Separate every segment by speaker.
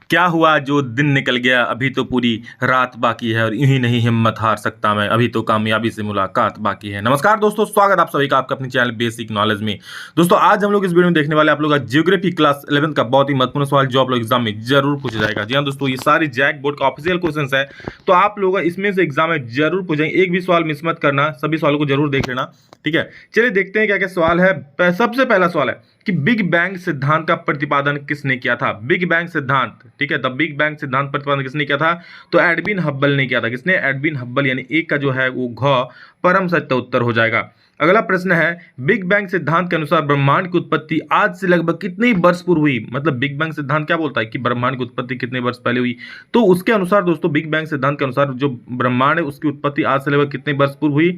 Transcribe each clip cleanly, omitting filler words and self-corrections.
Speaker 1: क्या हुआ जो दिन निकल गया, अभी तो पूरी रात बाकी है और यूं ही नहीं हिम्मत हार सकता मैं, अभी तो कामयाबी से मुलाकात बाकी है। नमस्कार दोस्तों, स्वागत आप सभी का आपका अपने चैनल बेसिक नॉलेज में। दोस्तों आज हम लोग इस वीडियो में देखने वाले आप लोग का ज्योग्राफी क्लास 11 का बहुत ही महत्वपूर्ण सवाल जो आप लोग एग्जाम में जरूर पूछा जाएगा। जी हाँ दोस्तों, ये सारी जैक बोर्ड का ऑफिशियल क्वेश्चन है, तो आप लोग इसमें से एग्जाम में जरूर पूछेंगे। एक भी सवाल मिस मत करना, सभी सवालों को जरूर देख लेना। ठीक है, चलिए देखते हैं क्या क्या सवाल है। सबसे पहला सवाल है कि बिग बैंग सिद्धांत का प्रतिपादन किसने किया था। बिग बैंग सिद्धांत, ठीक है, द बिग बैंग सिद्धांत प्रतिपादन किसने किया था? तो एडविन हब्बल ने किया था। किसने? एडविन हब्बल, यानी एक का जो है वो घ परम सत्य उत्तर हो जाएगा। अगला प्रश्न है, बिग बैंग सिद्धांत के अनुसार ब्रह्मांड की उत्पत्ति आज से लगभग कितने वर्ष पूर्व हुई। मतलब बिग बैंग सिद्धांत क्या बोलता है कि ब्रह्मांड की उत्पत्ति कितने वर्ष पहले हुई। तो उसके अनुसार दोस्तों, बिग बैंग सिद्धांत के अनुसार जो ब्रह्मांड है उसकी उत्पत्ति आज से लगभग कितने वर्ष पूर्व हुई।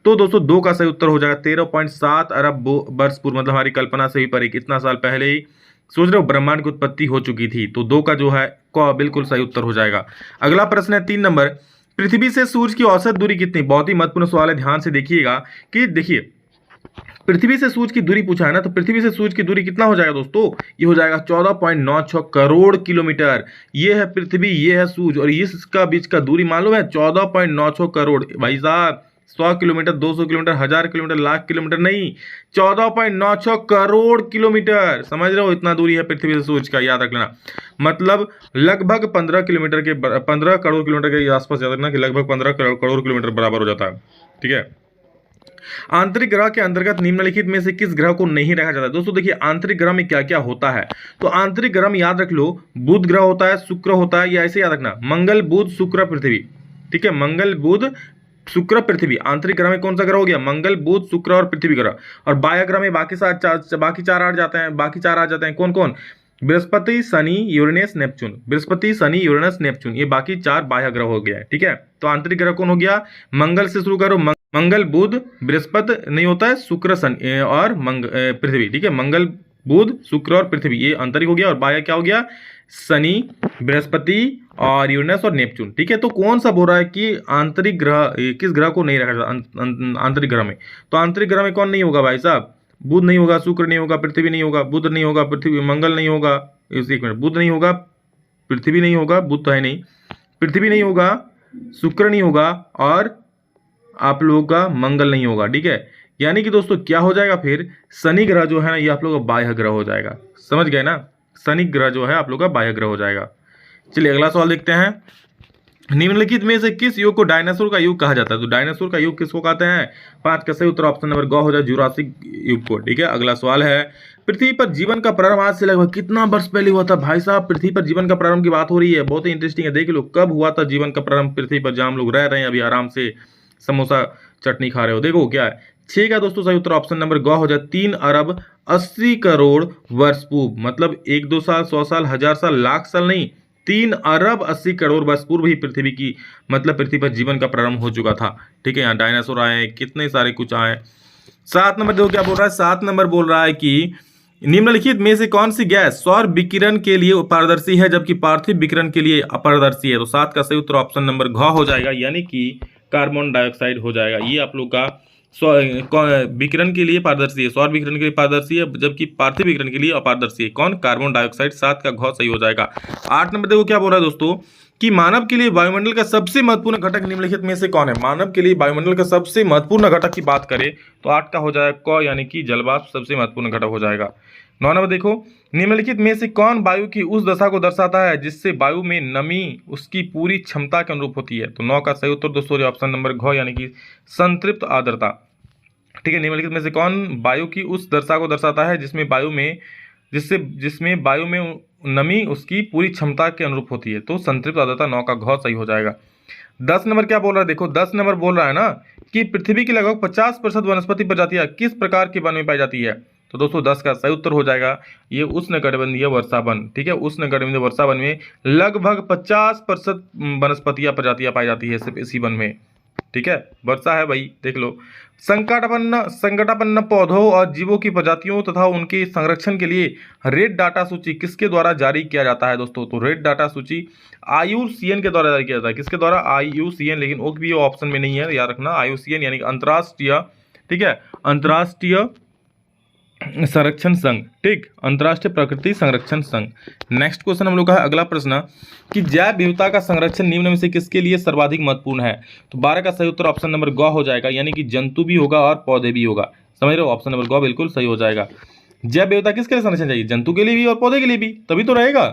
Speaker 1: तो दोस्तों दो का सही उत्तर हो जाएगा 13.7 अरब वर्ष पूर्व। मतलब हमारी कल्पना से भी परे, कितना साल पहले ही सोच रहे हो ब्रह्मांड की उत्पत्ति हो चुकी थी। तो दो का जो है बिल्कुल सही उत्तर हो जाएगा। अगला प्रश्न है 3 नंबर, पृथ्वी से सूर्य की औसत दूरी कितनी। बहुत ही महत्वपूर्ण सवाल है, ध्यान से देखिएगा कि देखिए पृथ्वी से सूर्य की दूरी पूछा है ना, तो पृथ्वी से सूर्य की दूरी कितना हो जाएगा दोस्तों? ये हो जाएगा 14.96 करोड़ किलोमीटर। ये है पृथ्वी, ये है सूर्य, और इसका बीच का दूरी मालूम है 14.96 करोड़। भाई साहब 100 kilometre, 200 kilometre, 1000 kilometre, lakh kilometre नहीं, 14.96 करोड़ किलोमीटर। समझ रहे हो, इतना दूरी है पृथ्वी से सूर्य का, याद रख लेना। मतलब लगभग 15 किलोमीटर के 15 करोड़ किलोमीटर के आसपास, याद रखना कि लगभग 15 करोड़ किलोमीटर बराबर हो जाता है। ठीक है, आंतरिक ग्रह के अंतर्गत निम्नलिखित में से किस ग्रह को नहीं रखा जाता। दोस्तों देखिए आंतरिक ग्रह में क्या क्या होता है। तो आंतरिक ग्रह में याद रख लो, बुध ग्रह होता है, शुक्र होता है, या ऐसे याद रखना मंगल बुध शुक्र पृथ्वी। ठीक है, मंगल बुध शुक्र पृथ्वी। आंतरिक ग्रह में कौन सा ग्रह हो गया? मंगल बुध शुक्र और पृथ्वी ग्रह। और बाह्य ग्रह में बाकी चार आ जाते हैं। बाकी चार आ जाते हैं कौन कौन? Brihaspati, Shani, Uranus, Neptune. Brihaspati, Shani, Uranus, Neptune, ये बाकी चार बाह्य ग्रह हो गया है। ठीक है, तो आंतरिक ग्रह कौन हो गया? मंगल से शुरू करो, मंगल बुध बृहस्पति नहीं होता है, शुक्र शनि और पृथ्वी। ठीक है, मंगल बुध शुक्र और पृथ्वी, ये आंतरिक हो गया। और बाह्य क्या हो गया? शनि, बृहस्पति और यूरेनस और नेपच्यून। ठीक है, तो कौन सा बोल रहा है कि आंतरिक ग्रह किस ग्रह को नहीं रखा जाता आंतरिक ग्रह में? तो आंतरिक ग्रह में कौन नहीं होगा भाई साहब? बुध नहीं होगा, शुक्र नहीं होगा, पृथ्वी नहीं होगा, बुध नहीं होगा, पृथ्वी मंगल नहीं होगा। एक मिनट, बुध नहीं होगा, पृथ्वी नहीं होगा, बुध तो है नहीं, पृथ्वी नहीं होगा, शुक्र नहीं होगा, और आप लोगों का मंगल नहीं होगा। ठीक है, यानी कि दोस्तों क्या हो जाएगा फिर? शनि ग्रह जो है ना, ये आप लोगों का बाह्य ग्रह हो जाएगा। समझ गए ना, शनि ग्रह जो है आप लोगों का बाह्य ग्रह हो जाएगा। चलिए अगला सवाल देखते हैं, निम्नलिखित में से किस युग को डायनासोर का युग कहा जाता है। तो डायनासोर का युग किसको कहते हैं? 5 का सही उत्तर ऑप्शन नंबर ग हो जाए, जुरासिक युग को। ठीक है, अगला सवाल है, पृथ्वी पर जीवन का प्रारंभ आज से लगभग कितना वर्ष पहले हुआ था। भाई साहब पृथ्वी पर जीवन का प्रारंभ की बात हो रही है, बहुत ही इंटरेस्टिंग है। देख लो कब हुआ था जीवन का प्रारंभ पृथ्वी पर, जहां हम लोग रह रहे हैं अभी आराम से, समोसा चटनी खा रहे हो। देखो क्या है, 6 का दोस्तों सही उत्तर ऑप्शन नंबर ग हो जाए, 3 अरब 80 करोड़ वर्ष पूर्व। मतलब 1-2 साल, 100 साल, 1000 साल, लाख साल नहीं, 3 अरब 80 करोड़ वर्ष पूर्व ही पृथ्वी की, मतलब पृथ्वी पर जीवन का प्रारंभ हो चुका था। ठीक है, यहाँ डायनासोर आए, कितने सारे कुछ आए। 7 नंबर देखो क्या बोल रहा है, 7 नंबर बोल रहा है कि निम्नलिखित में से कौन सी गैस सौर विकिरण के लिए पारदर्शी है जबकि पार्थिव विकिरण के लिए अपारदर्शी है। तो 7 का सही उत्तर ऑप्शन नंबर घ हो जाएगा, यानी कि कार्बन डाइऑक्साइड हो जाएगा। ये आप लोग का विकिरण के लिए पारदर्शी है, सौर विकिरण के लिए पारदर्शी है, जबकि पार्थिव विकिरण के लिए अपारदर्शी है। कौन? Carbon dioxide. 7 का घ सही हो जाएगा। 8 नंबर देखो क्या बोल रहा है दोस्तों कि मानव के लिए वायुमंडल का सबसे महत्वपूर्ण घटक निम्नलिखित में से कौन है। मानव के लिए वायुमंडल का सबसे महत्वपूर्ण घटक की बात करें तो 8 का हो जाएगा क, यानी कि जलवाष्प सबसे महत्वपूर्ण घटक हो जाएगा। 9 नंबर देखो, निम्नलिखित में से कौन वायु की उस दशा को दर्शाता है जिससे वायु में नमी उसकी पूरी क्षमता के अनुरूप होती है। तो 9 का सही उत्तर दोस्तों ऑप्शन नंबर घ, यानी कि संतृप्त आर्द्रता। ठीक है, निम्नलिखित में से कौन वायु की उस दशा को दर्शाता है जिसमें वायु में नमी उसकी पूरी क्षमता के अनुरूप होती है। तो संतृप्त आर्द्रता। 9 का घ सही हो जाएगा। 10 नंबर क्या बोल रहा है देखो, 10 नंबर बोल रहा है ना कि पृथ्वी की लगभग 50% वनस्पति प्रजातियां किस प्रकार के वन में पाई जाती है। तो दोस्तों 10 का सही उत्तर हो जाएगा ये उष्णकटिबंधीय वर्षा वन। ठीक है, उष्णकटिबंधीय वर्षा वन में लगभग 50% वनस्पतियां प्रजातियां पाई जाती है सिर्फ इसी वन में। ठीक है, वर्षा है भाई, देख लो। संकटापन्न पौधों और जीवों की प्रजातियों तथा उनके संरक्षण के लिए रेड डाटा सूची किसके द्वारा जारी किया जाता है दोस्तों। तो रेड डाटा सूची IUCN के द्वारा जारी किया जाता है। किसके द्वारा? IUCN, लेकिन वो भी ऑप्शन में नहीं है, याद रखना। IUCN यानी कि अंतर्राष्ट्रीय, ठीक है, अंतर्राष्ट्रीय संरक्षण संघ, ठीक, अंतर्राष्ट्रीय प्रकृति संरक्षण संघ। नेक्स्ट क्वेश्चन हम लोग का है अगला प्रश्न कि जैव विविधता का संरक्षण निम्न में से किसके लिए सर्वाधिक महत्वपूर्ण है? तो 12 का सही उत्तर ऑप्शन नंबर ग हो जाएगा, यानी कि जंतु भी होगा और पौधे भी होगा। समझ रहे हो, ऑप्शन नंबर ग बिल्कुल सही हो जाएगा। जैव विविधता किसके लिए संरक्षण चाहिए? जंतु के लिए भी और पौधे के लिए भी, तभी तो रहेगा।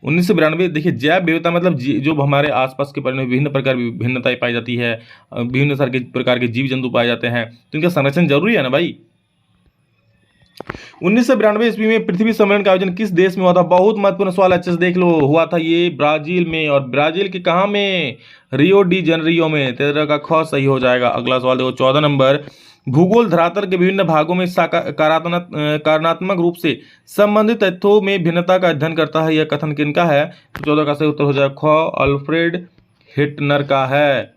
Speaker 1: 1992, देखिए जैव विविधता मतलब जो हमारे आसपास के परिवेश में विभिन्न प्रकार की भिन्नताएं पाई जाती है, विभिन्न प्रकार के जीव जंतु पाए जाते हैं, तो इनका संरक्षण जरूरी है ना भाई। 1992 ईस्वी में पृथ्वी सम्मेलन का आयोजन किस देश में हुआ था? बहुत महत्वपूर्ण सवाल, अच्छे से देख लो। हुआ था ये ब्राजील में, और ब्राजील के कहाँ में? रियो डी जनरियो में। 13 का ख सही हो जाएगा। अगला सवाल देखो 14 नंबर, भूगोल धरातल के विभिन्न भागों में कारणात्मक रूप से संबंधित तथ्यों में भिन्नता का अध्ययन करता है, यह कथन किनका है? तो 14 का सही उत्तर हो जाएगा ख, अल्फ्रेड हिटनर का है।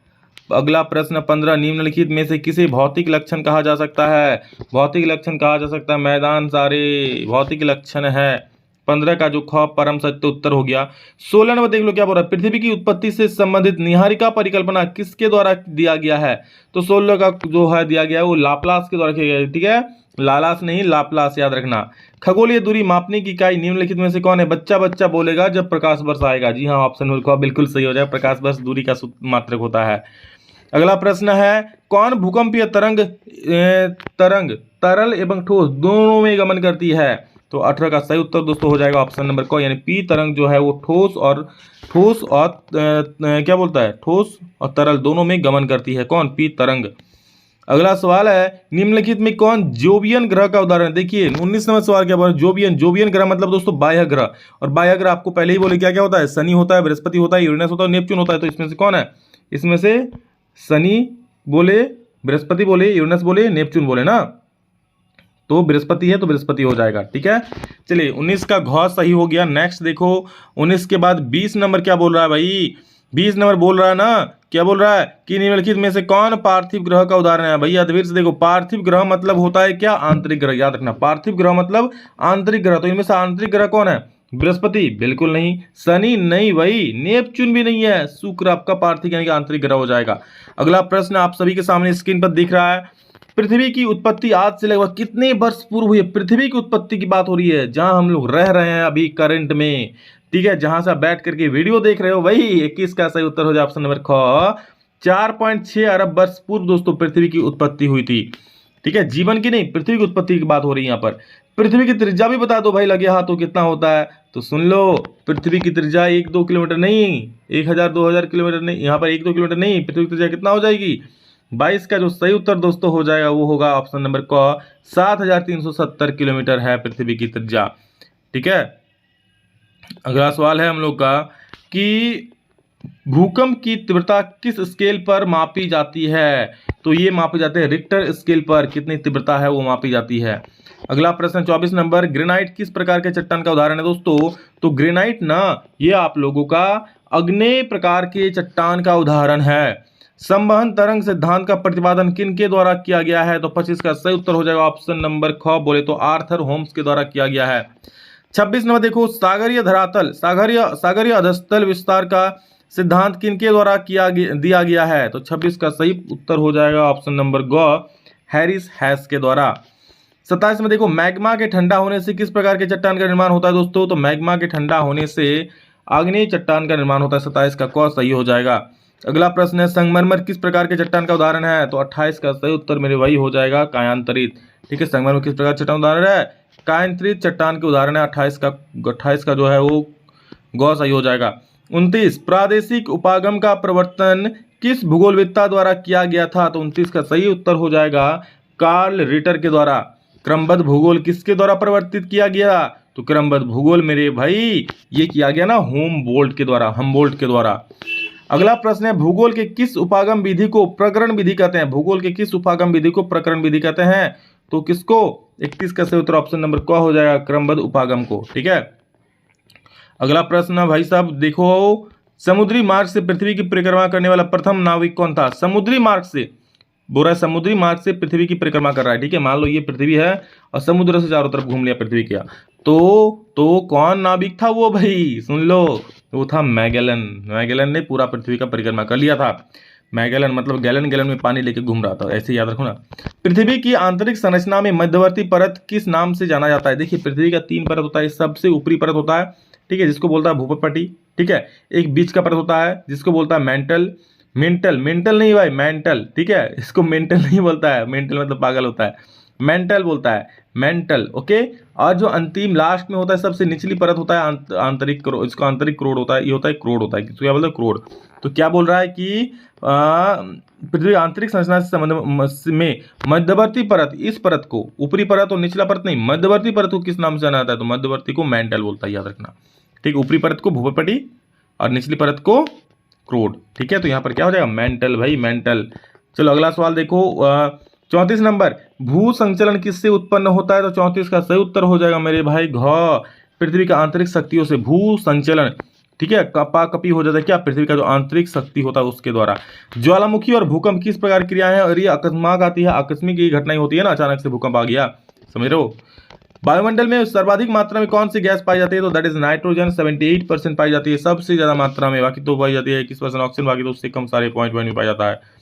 Speaker 1: अगला प्रश्न 15, निम्नलिखित में से किसे भौतिक लक्षण कहा जा सकता है? भौतिक लक्षण कहा जा सकता है मैदान सारे भौतिक लक्षण है। 15 का जो ख परम सत्य उत्तर हो गया। 16 नंबर देख लो क्या बोल रहा है, पृथ्वी की उत्पत्ति से संबंधित निहारिका परिकल्पना किसके द्वारा दिया गया है? तो 16 का जो है दिया गया है वो लाप्लास के द्वारा किया गया है, ठीक है, लालास नहीं लाप्लास, याद रखना। खगोलीय दूरी मापने की इकाई निम्नलिखित में से कौन है? बच्चा बच्चा बोलेगा जब प्रकाश वर्ष आएगा। जी हाँ, ऑप्शन नंबर ख बिल्कुल सही हो जाएगा, प्रकाश वर्ष दूरी का मात्रक होता है। अगला प्रश्न है, कौन भूकंपीय तरंग तरल एवं ठोस दोनों में गमन करती है? तो 18 का सही उत्तर दोस्तों हो जाएगा ऑप्शन नंबर क, यानी पी तरंग जो है वो ठोस और क्या बोलता है, ठोस और तरल दोनों में गमन करती है। कौन? पी तरंग। अगला सवाल है, निम्नलिखित में कौन जोवियन ग्रह का उदाहरण है? देखिए 19 नंबर सवाल क्या बोल रहा है, जोवियन ग्रह मतलब दोस्तों बाह्य ग्रह, और बाह्य ग्रह आपको पहले ही बोले क्या क्या होता है, शनि होता है, बृहस्पति होता है, यूरेनस होता है, नेपच्यून होता है। तो इसमें से कौन है? इसमें से शनि बोले, बृहस्पति बोले, यूरेनस बोले, नेपच्यून बोले ना, तो बृहस्पति है तो बृहस्पति हो जाएगा, ठीक है। चलिए 19 का घ सही हो गया। नेक्स्ट देखो 19 के बाद 20 नंबर क्या बोल रहा है भाई? 20 नंबर बोल रहा है ना, क्या बोल रहा है कि निम्नलिखित में से कौन पार्थिव ग्रह का उदाहरण है? भैया धीरे से देखो, पार्थिव ग्रह मतलब होता है क्या? आंतरिक ग्रह, याद रखना, पार्थिव ग्रह मतलब आंतरिक ग्रह। तो इनमें से आंतरिक ग्रह कौन है? बृहस्पति बिल्कुल नहीं, शनि नहीं भाई, नेपच्यून भी नहीं है, शुक्र आपका पार्थिव यानी कि आंतरिक ग्रह हो जाएगा। अगला प्रश्न आप सभी के सामने स्क्रीन पर दिख रहा है, पृथ्वी की उत्पत्ति आज से लगभग कितने वर्ष पूर्व हुई है? पृथ्वी की उत्पत्ति की बात हो रही है, जहां हम लोग रह रहे हैं अभी करंट में, ठीक है, जहां से आप बैठ करके वीडियो देख रहे हो वही। 21 का सही उत्तर हो जाए ऑप्शन नंबर ख, 4.6 अरब वर्ष पूर्व दोस्तों पृथ्वी की उत्पत्ति हुई थी, ठीक है, जीवन की नहीं, पृथ्वी की उत्पत्ति की बात हो रही है यहाँ पर। पृथ्वी की त्रिज्या भी बता दो भाई, लगे हाथों कितना होता है? तो सुन लो, पृथ्वी की त्रिज्या 1-2 किलोमीटर नहीं, 1000-2000 किलोमीटर नहीं, यहाँ पर 1-2 किलोमीटर नहीं, पृथ्वी की त्रिज्या कितना हो जाएगी? 22 का जो सही उत्तर दोस्तों हो जाएगा वो होगा ऑप्शन नंबर क, 7370 किलोमीटर है पृथ्वी की त्रिज्या, ठीक है। अगला सवाल है हम लोग का कि भूकंप की तीव्रता किस स्केल पर मापी जाती है? तो ये मापी जाते हैं रिक्टर स्केल पर, कितनी तीव्रता है वो मापी जाती है। अगला प्रश्न 24 नंबर, ग्रेनाइट किस प्रकार के चट्टान का उदाहरण है दोस्तों? तो ग्रेनाइट ना, ये आप लोगों का अग्नेय प्रकार के चट्टान का उदाहरण है। संवहन तरंग सिद्धांत का प्रतिपादन किन के द्वारा किया गया है? तो 25 का सही उत्तर हो जाएगा ऑप्शन नंबर ख, बोले तो आर्थर होम्स के द्वारा किया गया है। 26 नंबर देखो, सागरीय धरातल सागरीय अधस्तल विस्तार का सिद्धांत किनके द्वारा दिया गया है? तो 26 का सही उत्तर हो जाएगा ऑप्शन नंबर ग, हैरिस हैस के द्वारा। 27 में देखो, मैग्मा के ठंडा होने से किस प्रकार के चट्टान का निर्माण होता है दोस्तों? तो मैग्मा के ठंडा होने से आग्नेय चट्टान का निर्माण होता है। 27 का क सही हो जाएगा। अगला प्रश्न है, संगमरमर किस प्रकार के चट्टान का उदाहरण है? तो 28 का सही उत्तर मेरे वही हो जाएगा, कायांतरित, ठीक है। संगमरमर किस प्रकार चट्टान उदाहरण है? कायांतरित चट्टान के उदाहरण है। 28 का जो है वो ग सही हो जाएगा। 29, प्रादेशिक उपागम का प्रवर्तन किस भूगोलविद्ता द्वारा किया गया था? तो 29 का सही उत्तर हो जाएगा कार्ल रिटर के द्वारा। क्रमबद्ध भूगोल किसके द्वारा प्रवर्तित किया गया? तो क्रमबद्ध भूगोल मेरे भाई ये किया गया ना हमबोल्ट के द्वारा। अगला प्रश्न है, भूगोल के किस उपागम विधि को प्रकरण विधि कहते हैं? भूगोल के किस उपागम विधि को प्रकरण विधि कहते हैं? तो किसको? 21 का सही उत्तर ऑप्शन नंबर क हो जाएगा, क्रमबद्ध उपागम को, ठीक है। अगला प्रश्न भाई साहब देखो, समुद्री मार्ग से पृथ्वी की परिक्रमा करने वाला प्रथम नाविक कौन था? समुद्री मार्ग से बोल रहा है, समुद्री मार्ग से पृथ्वी की परिक्रमा कर रहा है, ठीक है। मान लो ये पृथ्वी है और समुद्र से चारों तरफ घूम लिया पृथ्वी का, तो कौन नाविक था वो भाई? सुन लो, वो था मैगेलन ने पूरा पृथ्वी का परिक्रमा कर लिया था। मैगेलन मतलब गैलन गैलन में पानी लेके घूम रहा था, ऐसे याद रखो ना। पृथ्वी की आंतरिक संरचना में मध्यवर्ती परत किस नाम से जाना जाता है? देखिए पृथ्वी का 3 परत होता है, सबसे ऊपरी परत होता है, ठीक है, जिसको बोलता है भूपटपटी, ठीक है। एक बीच का परत होता है जिसको बोलता है मेंटल, मेंटल नहीं भाई, मेंटल, ठीक है, इसको मेंटल नहीं बोलता है, मेंटल मतलब पागल होता है, मेंटल बोलता है, मेंटल, ओके। और जो अंतिम लास्ट में होता है सबसे निचली परत होता है आंतरिक करोड़, इसको आंतरिक करोड़ होता है, ये होता है करोड़ होता है, तो क्या बोलते हैं करोड़। तो क्या बोल रहा है कि पृथ्वी आंतरिक संरचना से संबंध में मध्यवर्ती परत, इस परत को, ऊपरी परत और निचला परत नहीं, मध्यवर्ती परत को किस नाम से जाना जाता है? तो मध्यवर्ती को मेंटल बोलता है, याद रखना, ठीक। ऊपरी परत को भूपटपटी और निचली परत को करोड़, ठीक है। तो यहाँ पर क्या हो जाएगा? मेंटल भाई, मेंटल। चलो अगला सवाल देखो, 34 नंबर, भू संचलन किससे उत्पन्न होता है? तो 34 का सही उत्तर हो जाएगा मेरे भाई घ, पृथ्वी का आंतरिक शक्तियों से भू संचलन, ठीक है। कपा कपी हो जाता है क्या? पृथ्वी का जो आंतरिक शक्ति होता है उसके द्वारा। ज्वालामुखी और भूकंप किस प्रकार की क्रियाएं हैं? और ये अकस्मात आती है, आकस्मिक ये घटनाएं होती है ना, अचानक से भूकंप आ गया, समझ रहे हो। वायुमंडल में सर्वाधिक मात्रा में कौन सी गैस पाई जाती है? तो दैट इज नाइट्रोजन, 78% पाई जाती है, सबसे ज्यादा मात्रा में, बाकी तो पाई जाती है 21% ऑक्सीजन, बाकी तो उससे कम सारे पॉइंट में पाया जाता है।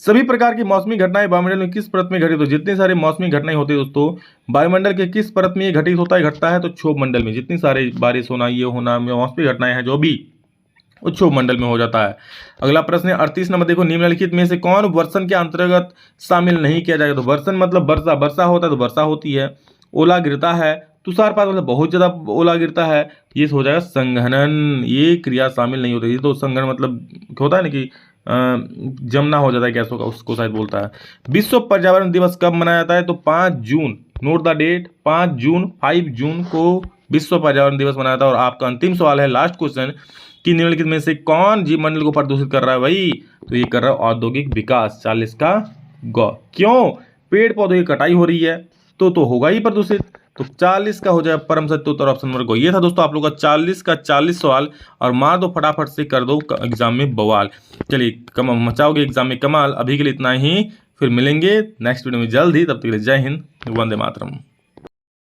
Speaker 1: सभी प्रकार की मौसमी घटनाएं वायुमंडल में किस परत में घटित? तो जितनी सारी मौसमी घटनाएं होती है दोस्तों वायुमंडल के किस परत में ये घटित होता है, घटता है? तो क्षोभ मंडल में। जितनी सारी बारिश होना, ये होना, मौसमी घटनाएं हैं जो भी, वो क्षोभ मंडल में हो जाता है। अगला प्रश्न है 38 नंबर, देखो, निम्नलिखित में से कौन वर्षण के अंतर्गत शामिल नहीं किया जाएगा? तो वर्षण मतलब वर्षा, वर्षा होता है तो वर्षा होती है, ओला गिरता है, तुषारपात मतलब बहुत ज्यादा ओला गिरता है, ये हो जाएगा संघनन, ये क्रिया शामिल नहीं होती। ये तो संघनन मतलब होता है ना कि जमना हो जाता है गैसों का, उसको शायद बोलता है। विश्व पर्यावरण दिवस कब मनाया जाता है? तो 5 जून, नोट द डेट, 5 जून को विश्व पर्यावरण दिवस मनाया था। और आपका अंतिम सवाल है, लास्ट क्वेश्चन, कि निम्नलिखित में से कौन जीव मंडल को प्रदूषित कर रहा है भाई? तो ये कर रहा है औद्योगिक विकास, 40 का ग। क्यों? पेड़ पौधों की कटाई हो रही है तो होगा ही प्रदूषित। तो 40 का हो जाए परम सत्य उत्तर, ऑप्शन नंबर को। ये था दोस्तों आप लोग का 40 का 40 सवाल, और मार दो फटाफट से, कर दो एग्जाम में बवाल। चलिए मचाओगे एग्जाम में कमाल। अभी के लिए इतना ही, फिर मिलेंगे नेक्स्ट वीडियो में जल्द ही, तब तक के लिए जय हिंद, वंदे मातरम।